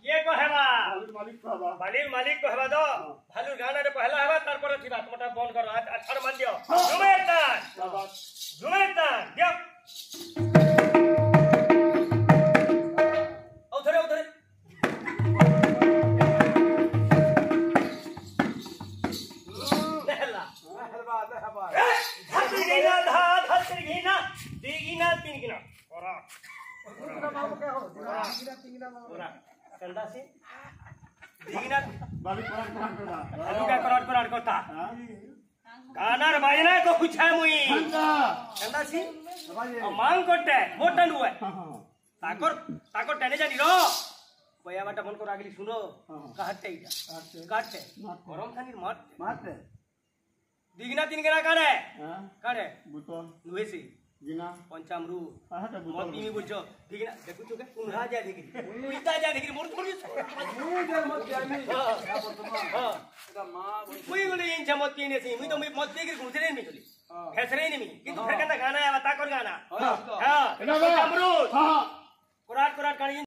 के कहबा मालिक मालिक कहबा दो भालू गाना रे पहला हेबा तार पर थी बात मोटा बंद करो अठार मान दियो जुमेतान दियो उधरे नहला धाती गिना धाती गिना दीगिना तीन गिना ओरा चंदा से दीगिना करोड़ कोता गाना रे बाजना को कुछ है मुई चंदा से मांग कोटे मोटन हुए ताकर टेने जानी रो भैया बाटा मन को रागली सुनो कहते काटते गरम थानी मारते दीगिना तीन गिना काड़े बुतन नुहेसी गिना पंचामृत आहाटा मत बुतन बिमी बुझो दीगिना देखु तो के उन्हा जा देखि उइता जा देखि मोर थोड़ी हां मुई बोले इन मत पीने से मुई तो मुई मत देखि घुसरे नहीं चली खेसरे नहीं किंतु फिर कहता गाना है बता कर गाना हां पंचामृत हां कुराट काली